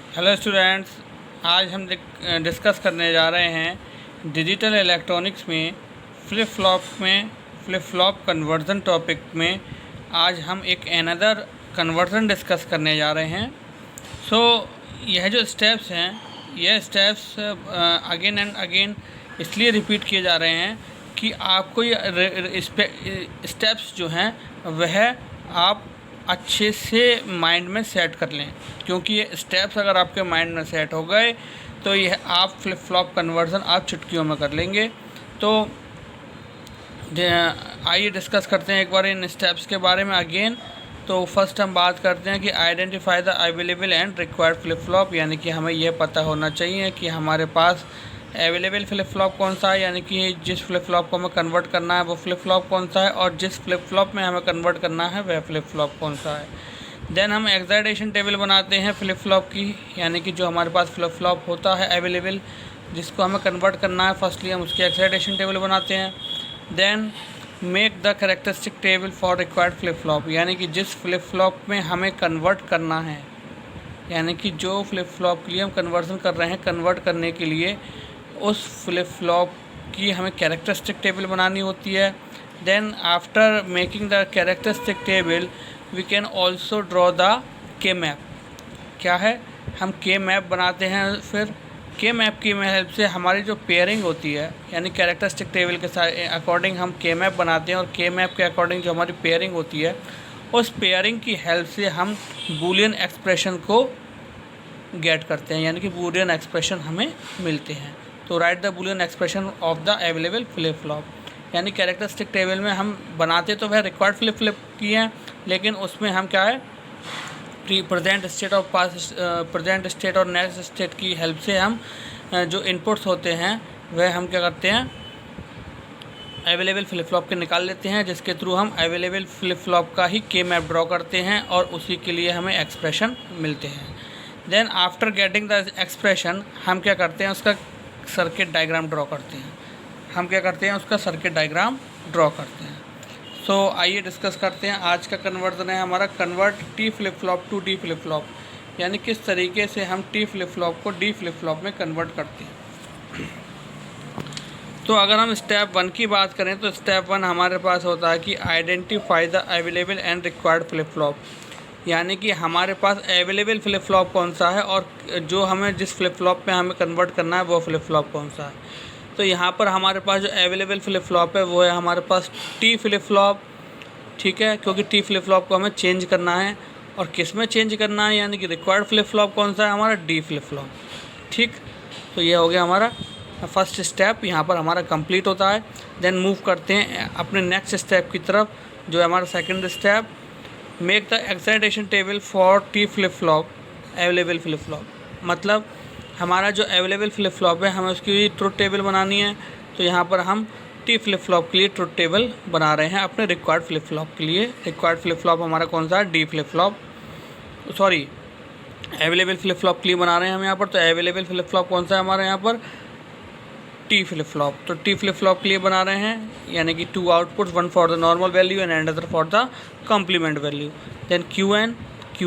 Hello students, आज हम discuss करने जा रहे हैं डिजिटल इलेक्ट्रॉनिक्स में फ्लिप फ्लॉप कन्वर्जन टॉपिक में। आज हम एक अनदर कन्वर्जन डिस्कस करने जा रहे हैं। यह जो स्टेप्स हैं, यह स्टेप्स अगेन एंड अगेन इसलिए रिपीट किए जा रहे हैं कि आपको ये स्टेप्स जो हैं वह आप अच्छे से माइंड में सेट कर लें, क्योंकि ये स्टेप्स अगर आपके माइंड में सेट हो गए तो यह आप फ्लिप फ्लॉप कन्वर्जन आप चुटकियों में कर लेंगे। तो आइए डिस्कस करते हैं एक बार इन स्टेप्स के बारे में अगेन। तो फर्स्ट हम बात करते हैं कि identify the available and required flip flop, यानी कि हमें यह पता होना चाहिए कि हमारे पास अवेलेबल फ्लिप फ्लॉप कौन सा है, यानी कि जिस फ्लिप फ्लॉप को हमें कन्वर्ट करना है वो फ्लिप फ्लॉप कौन सा है, और जिस फ्लिप फ्लॉप में हमें कन्वर्ट करना है वह फ्लिप फ्लॉप कौन सा है। देन हम एक्साइटेशन टेबल बनाते हैं फ्लिप फ्लॉप की, यानी कि जो हमारे पास फ्लिप फ्लॉप होता है अवेलेबल जिसको हमें कन्वर्ट करना है, फर्स्टली हम उसकी एक्साइटेशन टेबल बनाते हैं। Then make the characteristic table for required flip flop, यानी कि जिस फ्लिप फ्लॉप में हमें कन्वर्ट करना है, यानी कि जो फ्लिप फ्लॉप के लिए हम कन्वर्जन कर रहे हैं, कन्वर्ट करने के लिए उस फ्लिप फ्लॉप की हमें कैरेक्टरिस्टिक टेबल बनानी होती है। Then after making the characteristic table we can also draw the K map. क्या है, हम के मैप बनाते हैं। फिर के मैप की हेल्प से हमारी जो पेयरिंग होती है, यानी कैरेक्टरिस्टिक टेबल के साथ अकॉर्डिंग हम के मैप बनाते हैं, और के मैप के अकॉर्डिंग जो हमारी पेयरिंग होती है उस पेयरिंग की हेल्प से हम बूलियन एक्सप्रेशन को गेट करते हैं, यानी कि बूलियन एक्सप्रेशन हमें मिलते हैं। तो right the Boolean expression of the available flip flop, यानी कैरेक्टरिस्टिक टेबल में हम बनाते तो वह रिक्वायर्ड फ्लिप फ्लॉप की हैं, लेकिन उसमें हम क्या है प्रेजेंट स्टेट और पास्ट प्रेजेंट स्टेट और नेक्स्ट स्टेट की हेल्प से हम जो इनपुट्स होते हैं वह हम क्या करते हैं अवेलेबल फ्लिप फ्लॉप के निकाल लेते हैं, जिसके थ्रू हम अवेलेबल फ्लिप फ्लॉप का ही के मैप ड्रॉ करते हैं और उसी के लिए हमें एक्सप्रेशन मिलते हैं। Then after getting the expression हम क्या करते हैं उसका सर्किट डायग्राम ड्रॉ करते हैं। हम क्या करते हैं उसका सर्किट डायग्राम ड्रॉ करते हैं। आइए डिस्कस करते हैं। आज का कन्वर्जन है हमारा convert T flip flop to D flip flop, यानी किस तरीके से हम टी फ्लिप फ्लॉप को डी फ्लिप फ्लॉप में कन्वर्ट करते हैं। तो अगर हम स्टेप 1 की बात करें तो स्टेप 1 हमारे पास होता है कि identify the available and required flip flop, यानी कि हमारे पास अवेलेबल फ्लिप फ्लॉप कौन सा है और जो हमें जिस फ्लिप फ्लॉप में हमें कन्वर्ट करना है वो फ्लिप फ्लॉप कौन सा है। तो यहाँ पर हमारे पास जो अवेलेबल फ्लिप फ्लॉप है वो है हमारे पास टी फ्लिप फ्लॉप, ठीक है, क्योंकि टी फ्लिप फ्लॉप को हमें चेंज करना है। और किस में चेंज करना है, यानी कि रिक्वायर्ड फ्लिप फ्लॉप कौन सा है हमारा डी फ्लिप फ्लॉप, ठीक। तो ये हो गया हमारा फर्स्ट स्टेप, यहाँ पर हमारा कंप्लीट होता है। देन मूव करते हैं अपने नेक्स्ट स्टेप की तरफ, जो है हमारा second step, make the excitation table for T flip flop available flip flop. मतलब हमारा जो अवेलेबल फ्लिप फ्लॉप है हमें उसकी ट्रुथ टेबल बनानी है। तो यहाँ पर हम टी फ्लिप फ्लॉप के लिए ट्रुथ टेबल बना रहे हैं अपने रिक्वायर्ड फ्लिप फ्लॉप के लिए। रिक्वायर्ड फ्लिप फ्लॉप हमारा कौन सा है, D flip flop, sorry available flip flop के लिए बना रहे हैं हम यहाँ पर। तो अवेलेबल फ्लिप फ्लॉप कौन सा है हमारे यहाँ पर, टी फ्लिप फ्लॉप। तो टी फ्लिप फ्लॉप के लिए बना रहे हैं, यानी कि 2 outputs, 1 for the normal value and another for the complement value. Then Q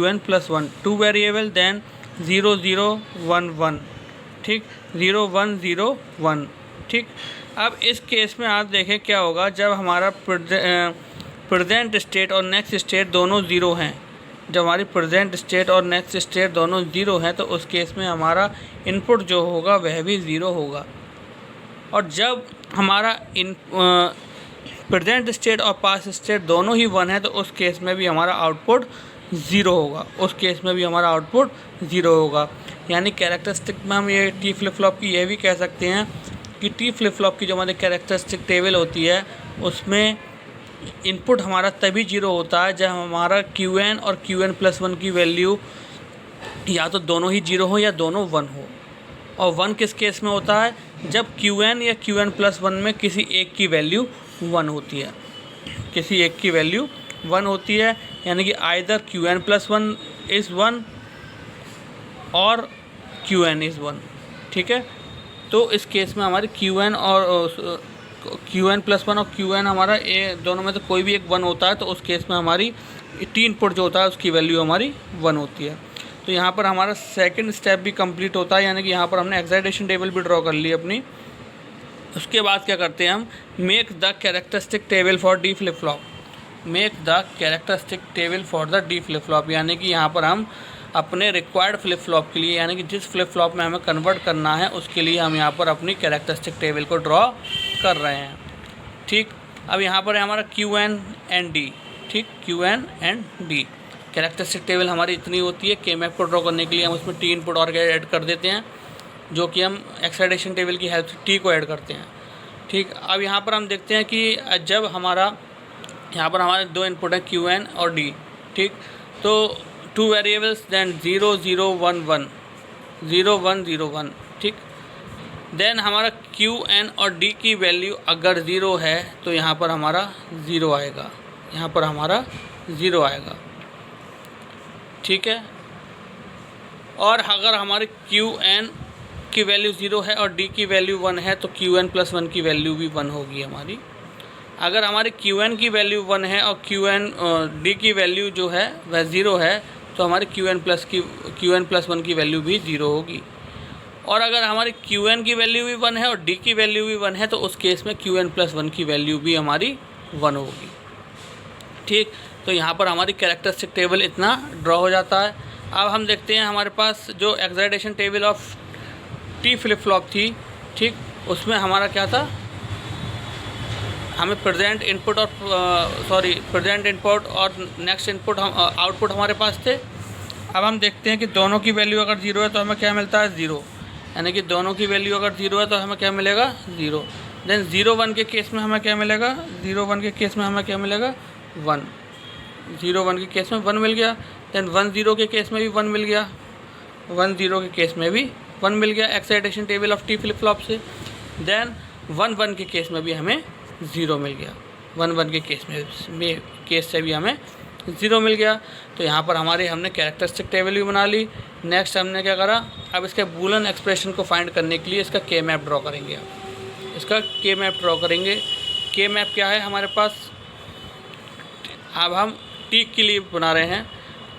N plus 1 2 variable, then 0 0 1 1, ठीक, 0 1 0 1, ठीक। अब इस केस में आप देखें क्या होगा, जब हमारा प्रेजेंट स्टेट और नेक्स्ट स्टेट दोनों ज़ीरो हैं, जब हमारी प्रेजेंट स्टेट और नेक्स्ट स्टेट दोनों ज़ीरो हैं तो उस केस में हमारा इनपुट जो होगा वह भी ज़ीरो होगा। और जब हमारा प्रेजेंट स्टेट और पास्ट स्टेट दोनों ही 1 है तो उस केस में भी हमारा आउटपुट ज़ीरो होगा, उस केस में भी हमारा आउटपुट ज़ीरो होगा। यानी कैरेक्टरिस्टिक में हम ये टी फ्लिप फ्लॉप की ये भी कह सकते हैं कि टी फ्लिप फ्लॉप की जो हमारी कैरेक्टरिस्टिक टेबल होती है उसमें इनपुट हमारा तभी जीरो होता है जब हमारा क्यू एन और क्यू एन प्लस 1 की वैल्यू या तो दोनों ही जीरो हो या दोनों 1 हो। और 1 किस केस में होता है, जब क्यू एन या क्यू एन प्लस 1 में किसी एक की वैल्यू 1 होती है, किसी एक की वैल्यू 1 होती है, यानी कि either Q N plus 1 is 1 और क्यू एन इज़ 1, ठीक है। तो इस केस में हमारी क्यू एन प्लस 1 और क्यू एन हमारा दोनों में से कोई भी एक 1 होता है, तो उस केस में हमारी टी इनपुट जो होता है उसकी वैल्यू हमारी 1 होती है। तो यहाँ पर हमारा सेकंड स्टेप भी कंप्लीट होता है, यानी कि यहाँ पर हमने एक्साइटेशन टेबल भी ड्रॉ कर ली अपनी। उसके बाद क्या करते हैं हम, make the characteristic table for D flip flop. Make the characteristic table for the D flip flop, यानी कि यहाँ पर हम अपने रिक्वायर्ड फ्लिप फ्लॉप के लिए, यानी कि जिस फ्लिप फ्लॉप में हमें कन्वर्ट करना है उसके लिए हम यहाँ पर अपनी कैरेक्टरिस्टिक टेबल को ड्रॉ कर रहे हैं। ठीक, अब यहाँ पर है हमारा क्यू एन एंड डी। ठीक, Q N and D characteristic table हमारी इतनी होती है। के मैप को ड्रॉ करने के लिए हम उसमें टी इनपुट और ऐड कर देते हैं, जो कि हम एक्साइटेशन टेबल की हेल्प से टी को ऐड करते हैं। ठीक, अब यहाँ पर हम देखते हैं कि जब हमारा यहाँ पर हमारे दो इनपुट हैं क्यू एन और डी। ठीक, तो टू वेरिएबल्स देन 0 0 1 1 0 1 0 1। ठीक, देन हमारा क्यू एन और डी की वैल्यू अगर 0 है तो यहाँ पर हमारा 0 आएगा, यहाँ पर हमारा 0 आएगा। ठीक है, और अगर हमारे क्यू एन की वैल्यू 0 है और डी की वैल्यू 1 है तो क्यू एन प्लस 1 की वैल्यू भी 1 होगी हमारी। अगर हमारे क्यू एन की वैल्यू 1 है और डी की वैल्यू जो है वह 0 है तो हमारे क्यू एन प्लस 1 की वैल्यू भी 0 होगी। और अगर हमारी क्यू एन की वैल्यू भी 1 है और डी की वैल्यू भी 1 है तो उस केस में क्यू एन प्लस 1 की वैल्यू भी हमारी 1 होगी। ठीक, तो यहाँ पर हमारी कैरेक्टरिस्टिक टेबल इतना ड्रॉ हो जाता है। अब हम देखते हैं हमारे पास जो excitation table of T flip flop थी। ठीक, उसमें हमारा क्या था, हमें प्रेजेंट इनपुट और नेक्स्ट इनपुट आउटपुट हमारे पास थे। अब हम देखते हैं कि दोनों की वैल्यू अगर 0 है तो हमें क्या मिलता है, 0, यानी कि दोनों की वैल्यू अगर 0 है तो हमें क्या मिलेगा, 0। देन 0 1 के केस में हमें क्या मिलेगा, 0 1 के केस में हमें क्या मिलेगा, 1। 0 1 के केस में 1 मिल गया। देन 1 0 के केस में भी 1 मिल गया, 1 0 के केस में भी 1 मिल गया excitation table of T flip flop से। देन 1 1 के केस में भी हमें 0 मिल गया, 1 1 के केस से भी हमें 0 मिल गया। तो यहाँ पर हमने कैरेक्टरिस्टिक टेबल भी बना ली। नेक्स्ट हमने क्या करा, अब इसके बूलन एक्सप्रेशन को फाइंड करने के लिए इसका के मैप ड्रॉ करेंगे। अब इसका के मैप ड्रॉ करेंगे। के मैप क्या है हमारे पास, अब हम टी के लिए बना रहे हैं।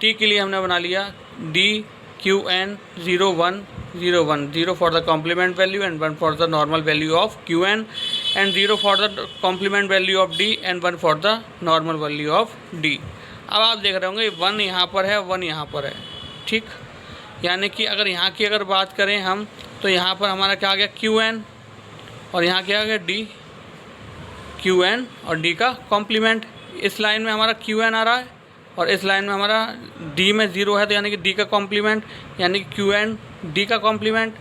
टी के लिए हमने बना लिया D Q N 0 1 0 1, 0 for the complement value and 1 for the normal value of Q N and 0 for the complement value of D and 1 for the normal value of D. अब आप देख रहे होंगे 1 यहाँ पर है, 1 यहाँ पर है। ठीक, यानी कि अगर यहाँ की अगर बात करें हम तो यहाँ पर हमारा क्या आ गया, क्यू एन, और यहाँ क्या आ गया, डी, क्यू एन और डी का कॉम्प्लीमेंट। इस लाइन में हमारा क्यू एन आ रहा है और इस लाइन में हमारा डी में 0 है, तो यानी कि डी का कॉम्प्लीमेंट, यानी कि क्यू एन डी का कॉम्प्लीमेंट।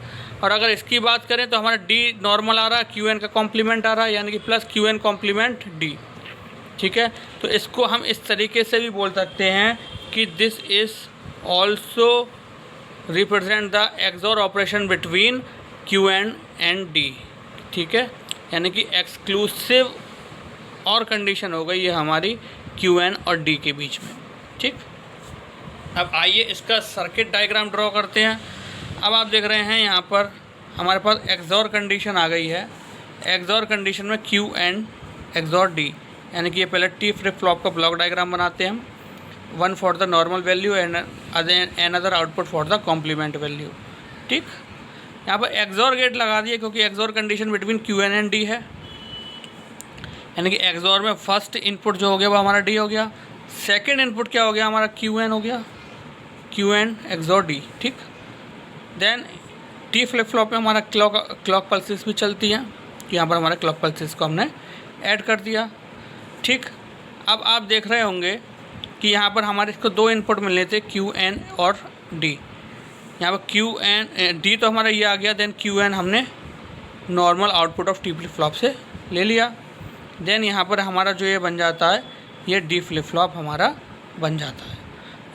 और अगर इसकी बात करें तो हमारा डी नॉर्मल आ रहा है, क्यू एन का कॉम्प्लीमेंट आ रहा है, यानी कि plus Q N complement D. ठीक है, तो इसको हम इस तरीके से भी बोल सकते हैं कि this is also represent the XOR operation between Q N and D. ठीक है, यानी कि एक्सक्लूसिव और कंडीशन हो गई ये हमारी क्यू एन और डी के बीच में। ठीक, अब आइए इसका सर्किट डायग्राम ड्रॉ करते हैं। अब आप देख रहे हैं यहाँ पर हमारे पास एक्सॉर कंडीशन आ गई है। एक्सॉर कंडीशन में क्यू एन एक्सॉर डी, यानी कि ये पहले टी फ्लिप फ्लॉप का ब्लॉक डायग्राम बनाते हैं हम, 1 for the normal value and another output for the complement value. ठीक, यहाँ पर एक्सॉर गेट लगा दिए क्योंकि XOR condition between Q N and D है, यानी कि एक्सॉर में फर्स्ट इनपुट जो हो गया वो हमारा डी हो गया, सेकंड इनपुट क्या हो गया हमारा, क्यू एन हो गया, क्यू एन एक्सॉर डी। ठीक, देन टी फ्लिप फ्लॉप में हमारा क्लॉक पल्सेस भी चलती हैं, यहाँ पर हमारे क्लॉक पल्सेस को हमने ऐड कर दिया। ठीक, अब आप देख रहे होंगे कि यहाँ पर हमारे इसको 2 इनपुट मिलने थे, क्यू एन और डी। यहाँ पर क्यू एन डी तो हमारा ये आ गया, देन क्यू एन हमने normal output of T flip flop से ले लिया। देन यहाँ पर हमारा जो ये बन जाता है, ये डी फ्लिप फ्लॉप हमारा बन जाता है,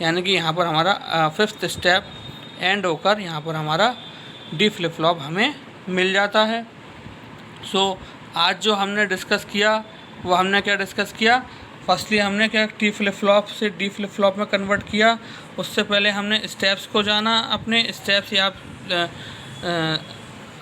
यानी कि यहाँ पर हमारा 5th स्टेप एंड होकर यहाँ पर हमारा डी फ्लिप फ्लॉप हमें मिल जाता है। सो आज जो हमने डिस्कस किया वो हमने क्या डिस्कस किया, फर्स्टली हमने क्या टी फ्लिप फ्लॉप से डी फ्लिप फ्लॉप में कन्वर्ट किया। उससे पहले हमने स्टेप्स को जाना, अपने स्टेप्स या आप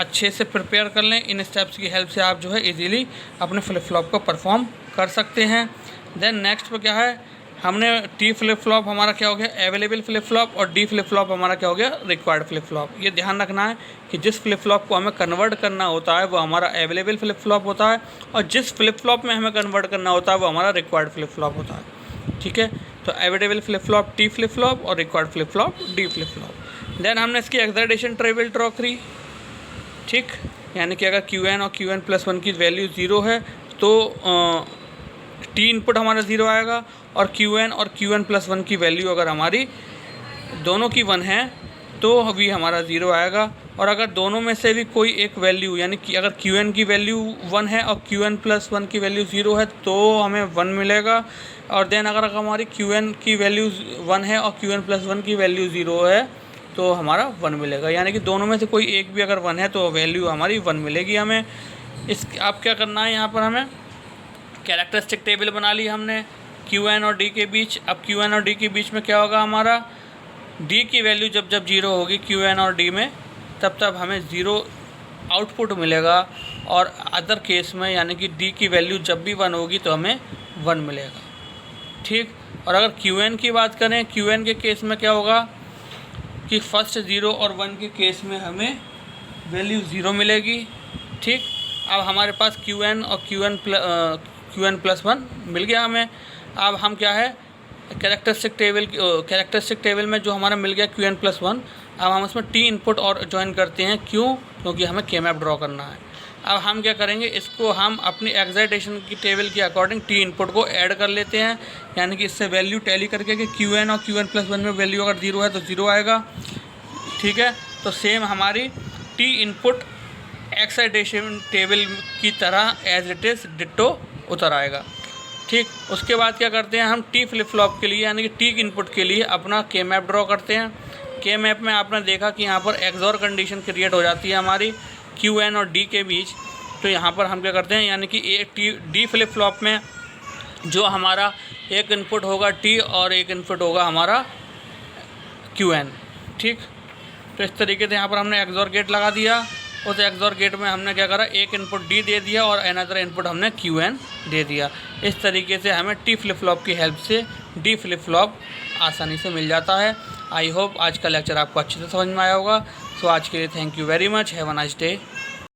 अच्छे से प्रिपेयर कर लें। इन स्टेप्स की हेल्प से आप जो है इजीली अपने फ्लिप फ्लॉप को परफॉर्म कर सकते हैं। देन नेक्स्ट पे क्या है, हमने टी फ्लिप फ्लॉप हमारा क्या हो गया अवेलेबल फ्लिप फ्लॉप, और डी फ्लिप फ्लॉप हमारा क्या हो गया रिक्वायर्ड फ्लिप फ्लॉप। ये ध्यान रखना है कि जिस फ्लिप फ्लॉप को हमें कन्वर्ट करना होता है वो हमारा अवेलेबल फ्लिप फ्लॉप होता है, और जिस फ्लिप फ्लॉप में हमें कन्वर्ट करना होता है वो हमारा रिक्वायर्ड फ्लिप फ्लॉप होता है। ठीक है, तो available flip flop T flip flop और required flip flop D flip flop. Then हमने इसकी एक्साइटेशन टेबल ड्रॉ करी। ठीक, यानी कि अगर क्यू एन और क्यू एन प्लस वन की वैल्यू ज़ीरो है तो टी इनपुट हमारा ज़ीरो आएगा, और क्यू एन और क्यू एन प्लस वन की वैल्यू अगर हमारी दोनों की वन है तो भी हमारा ज़ीरो आएगा। और अगर दोनों में से भी कोई एक वैल्यू, यानी कि अगर क्यू एन की वैल्यू वन है और क्यू एन प्लस वन की वैल्यू ज़ीरो है तो हमें वन मिलेगा। और देन अगर हमारी क्यू एन की वैल्यू वन है और क्यू एन प्लस वन की वैल्यू ज़ीरो है तो हमारा वन मिलेगा। यानी कि दोनों में से कोई एक भी अगर वन है तो वैल्यू हमारी वन मिलेगी हमें। इस अब क्या करना है, यहाँ पर हमें कैरेक्टरिस्टिक टेबल बना ली हमने क्यू एन और डी के बीच। अब क्यू एन और डी के बीच में क्या होगा, हमारा डी की वैल्यू जब जब जीरो होगी क्यू एन और डी में तब तब हमें ज़ीरो आउटपुट मिलेगा, और अदर केस में यानी कि डी की वैल्यू जब भी वन होगी तो हमें वन मिलेगा। ठीक, और अगर क्यू एन की बात करें, क्यू एन के केस में क्या होगा कि फर्स्ट ज़ीरो और वन के केस में हमें वैल्यू ज़ीरो मिलेगी। ठीक, अब हमारे पास क्यू एन और क्यू एन प्लस वन मिल गया हमें। अब हम क्या है कैरेक्टरिस्टिक टेबल में जो हमारा मिल गया क्यू एन प्लस वन, अब हम उसमें टी इनपुट और ज्वाइन करते हैं। क्यों? क्योंकि हमें के मैप ड्रॉ करना है। अब हम क्या करेंगे, इसको हम अपनी एक्साइटेशन की टेबल के अकॉर्डिंग टी इनपुट को ऐड कर लेते हैं, यानी कि इससे वैल्यू टैली करके कि क्यू एन और क्यू एन प्लस वन में वैल्यू अगर ज़ीरो है तो ज़ीरो आएगा। ठीक है, तो सेम हमारी टी इनपुट एक्साइटेशन टेबल की तरह एज इट इज़ डिट्टो उतर आएगा। ठीक, उसके बाद क्या करते हैं, हम टी फ्लिप फ्लॉप के लिए यानी कि टी इनपुट के लिए अपना के मैप ड्रॉ करते हैं। के मैप में आपने देखा कि यहाँ पर एक्सॉर कंडीशन क्रिएट हो जाती है हमारी क्यू एन और डी के बीच। तो यहाँ पर हम क्या करते हैं, यानी कि डी फ्लिप फ्लॉप में जो हमारा एक इनपुट होगा टी और एक इनपुट होगा हमारा क्यू एन। ठीक, तो इस तरीके से यहाँ पर हमने एक्सॉर गेट लगा दिया। उस एक्सॉर गेट में हमने क्या करा, एक इनपुट डी दे दिया और अनदर इनपुट हमने क्यू एन दे दिया। इस तरीके से हमें टी फ्लिप फ्लॉप की हेल्प से डी फ्लिप फ्लॉप आसानी से मिल जाता है। आई होप आज का लेक्चर आपको अच्छे से समझ में आया होगा। सो आज के लिए thank you very much, have a nice day.